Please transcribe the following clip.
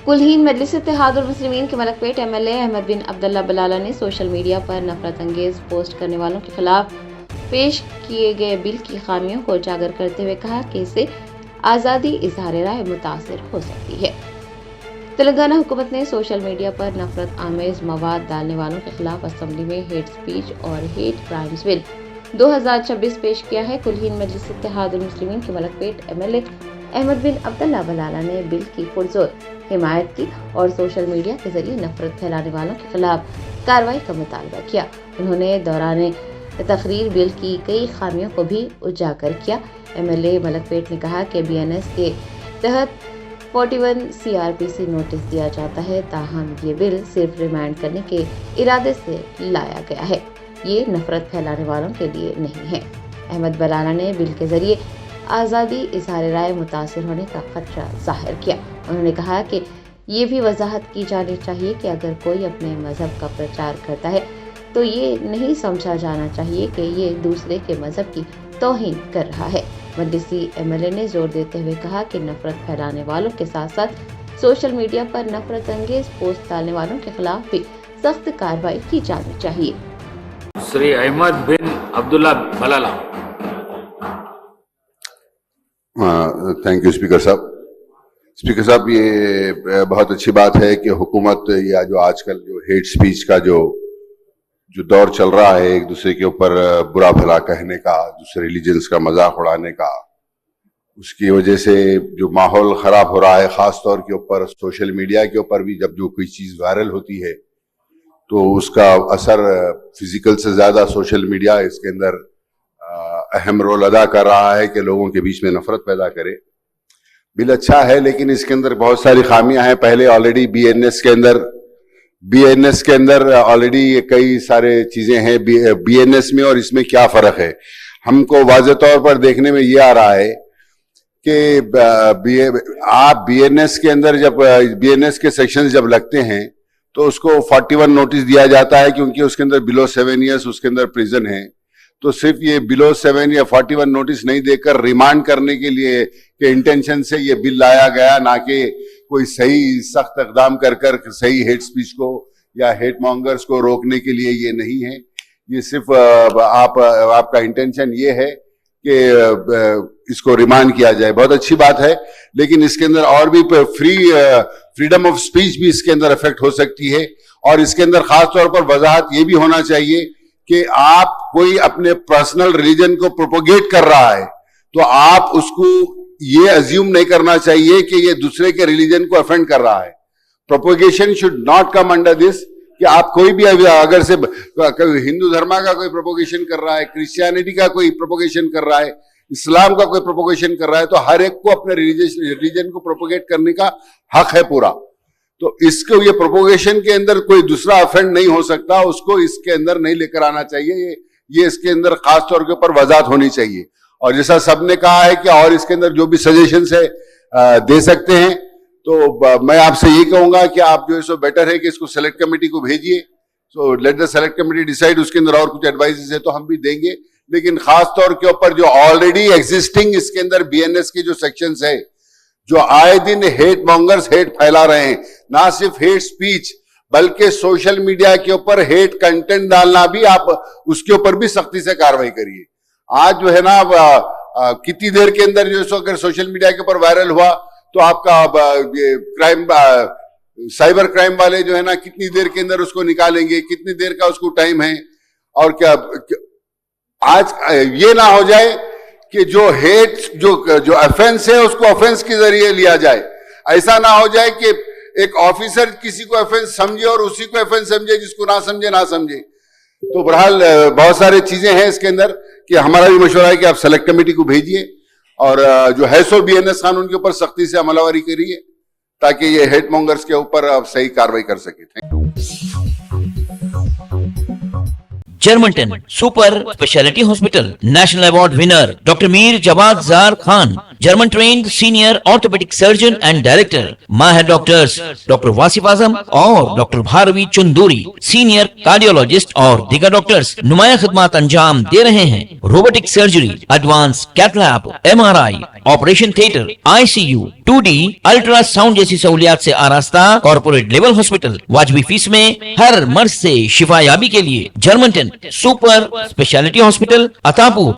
कुलहीन मजलिस इत्तेहादुल मुस्लिमीन के मलकपेट एमएलए अहमद बिन अब्दुल्ला बलाला ने social media पर नफरत अंगेज पोस्ट करने वालों के खिलाफ पेश किए गए बिल की खामियों को उजागर करते हुए कहा कि इससे आज़ादी इजहार राय मुतासिर हो सकती है। तेलंगाना हुकूमत ने सोशल मीडिया पर नफरत आमेज मवाद डालने वालों के खिलाफ असेंबली में हेट स्पीच और हेट क्राइम्स बिल 2026 पेश किया है। कुलहीन मजलिस इत्तेहादुल मुस्लिमीन के मलकपेट एमएलए अहमद बिन अब्दुल्ला बलाला ने बिल की पुरजोर हिमायत की और सोशल मीडिया के जरिए नफरत फैलाने वालों के खिलाफ कार्रवाई का मुतालबा किया। उन्होंने दौरान तकरीर बिल की कई खामियों को भी उजागर किया। एमएलए मलकपेट ने कहा कि बीएनएस के तहत 41 सीआरपीसी नोटिस दिया जाता है, ताहम ये बिल सिर्फ रिमांड करने के इरादे से लाया गया है, ये नफरत फैलाने वालों के लिए नहीं है। अहमद बलाला ने बिल के जरिए आज़ादी इजहार राय मुतासिर होने का खदशा जाहिर किया। उन्होंने कहा कि ये भी वजाहत की जानी चाहिए कि अगर कोई अपने मजहब का प्रचार करता है तो ये नहीं समझा जाना चाहिए कि ये दूसरे के मजहब की तौहीन कर रहा है। मजलिसी एमएलए ने जोर देते हुए कहा कि नफरत फैलाने वालों के साथ साथ सोशल मीडिया पर नफरत अंगेज पोस्ट डालने वालों के खिलाफ भी सख्त कार्रवाई की जानी चाहिए। Shri Ahmed bin Abdullah Balala. Thank you speaker साहब। स्पीकर साहब, ये बहुत अच्छी बात है कि हुकूमत या जो आजकल जो हेट स्पीच का जो दौर चल रहा है, एक दूसरे के ऊपर बुरा भला कहने का, दूसरे रिलीजन्स का मजाक उड़ाने का, उसकी वजह से जो माहौल खराब हो रहा है, खास तौर के ऊपर सोशल मीडिया के ऊपर भी जब जो कोई चीज वायरल होती है तो उसका असर फिजिकल से ज्यादा सोशल मीडिया इसके अंदर अहम रोल अदा कर रहा है कि लोगों के बीच में नफरत पैदा करे। बिल अच्छा है, लेकिन इसके अंदर बहुत सारी खामियां हैं। पहले ऑलरेडी बीएनएस के अंदर ऑलरेडी कई सारे चीजें हैं बीएनएस में, और इसमें क्या फर्क है हमको वाज़ेह तौर पर देखने में ये आ रहा है कि आप बीएनएस के अंदर जब बीएनएस के सेक्शन जब लगते हैं तो उसको 41 नोटिस दिया जाता है, क्योंकि उसके अंदर बिलो 7 ईयर्स उसके अंदर प्रिजन है। तो सिर्फ ये बिलो 7 या 41 नोटिस नहीं देकर रिमांड करने के लिए के इंटेंशन से ये बिल लाया गया, ना कि कोई सही सख्त इकदाम कर सही हेट स्पीच को या हेट मॉन्गर्स को रोकने के लिए ये नहीं है। ये सिर्फ आपका इंटेंशन ये है कि इसको रिमांड किया जाए, बहुत अच्छी बात है, लेकिन इसके अंदर और भी फ्रीडम ऑफ स्पीच भी इसके अंदर अफेक्ट हो सकती है। और इसके अंदर खास तौर पर वजाहत ये भी होना चाहिए कि आप कोई अपने पर्सनल रिलीजन को प्रोपोगेट कर रहा है तो आप उसको ये अज्यूम नहीं करना चाहिए कि ये दूसरे के रिलीजन को अफेंड कर रहा है। Propagation should not come under this कि आप कोई भी अगर से हिंदू धर्म का कोई प्रोपोगेशन कर रहा है, क्रिश्चियनिटी का कोई प्रोपोगेशन कर रहा है, इस्लाम का कोई प्रोपोगेशन कर रहा है, तो हर एक को अपने रिलीजन को प्रोपोगेट करने का हक है पूरा। तो इसको ये प्रोपोगेशन के अंदर कोई दूसरा अफेंड नहीं हो सकता, उसको इसके अंदर नहीं लेकर आना चाहिए। ये इसके अंदर खास तौर के ऊपर वजाहत होनी चाहिए। और जैसा सबने कहा है कि और इसके अंदर जो भी सजेशंस है दे सकते हैं, तो मैं आपसे ये कहूंगा कि आप जो है सो बेटर है कि इसको सेलेक्ट कमेटी को भेजिए। So let the select committee decide, उसके अंदर और कुछ एडवाइसेस है तो हम भी देंगे, लेकिन खास तौर के ऊपर जो ऑलरेडी एग्जिस्टिंग इसके अंदर बीएनएस के जो सेक्शंस है, जो आए दिन हेट मॉन्गर्स हेट फैला रहे हैं, ना सिर्फ हेट स्पीच बल्कि सोशल मीडिया के ऊपर हेट कंटेंट डालना भी, आप उसके ऊपर भी सख्ती से कार्रवाई करिए। आज जो है ना कितनी देर के अंदर जो सो अगर सोशल मीडिया के ऊपर वायरल हुआ तो आपका ये क्राइम साइबर क्राइम वाले जो है ना कितनी देर के अंदर उसको निकालेंगे, कितनी देर का उसको टाइम है। और क्या आज ये ना हो जाए कि जो हेट जो ऑफेंस है उसको ऑफेंस के जरिए लिया जाए। ऐसा ना हो जाए कि एक ऑफिसर किसी को ऑफेंस समझे और उसी को ऑफेंस समझे, जिसको ना समझे। तो बहरहाल बहुत सारी चीजें हैं इसके अंदर कि हमारा भी मशवरा है कि आप सेलेक्ट कमेटी को भेजिए और जो है सो बीएनएस कानून के ऊपर सख्ती से अमलवारी करिए, ताकि ये हेट मॉन्गर्स के ऊपर आप सही कार्रवाई कर सके। Germanten super speciality hospital, national award winner doctor Mir Jawad Zar Khan, German trained senior orthopaedic surgeon and director, माहिर डॉक्टर्स डॉक्टर वासिफ आजम और doctor Bharavi Chunduri, senior cardiologist और दीगर डॉक्टर्स नुमाया खिदमत अंजाम दे रहे हैं। Robotic surgery, advance cath lab, MRI, operation theatre, ICU, 2D ultrasound जैसी सहूलियात से आरास्ता कॉर्पोरेट लेवल हॉस्पिटल। वाजबी फीस में हर मर्ज से शिफायाबी के लिए German 10 super speciality hospital, Attapur,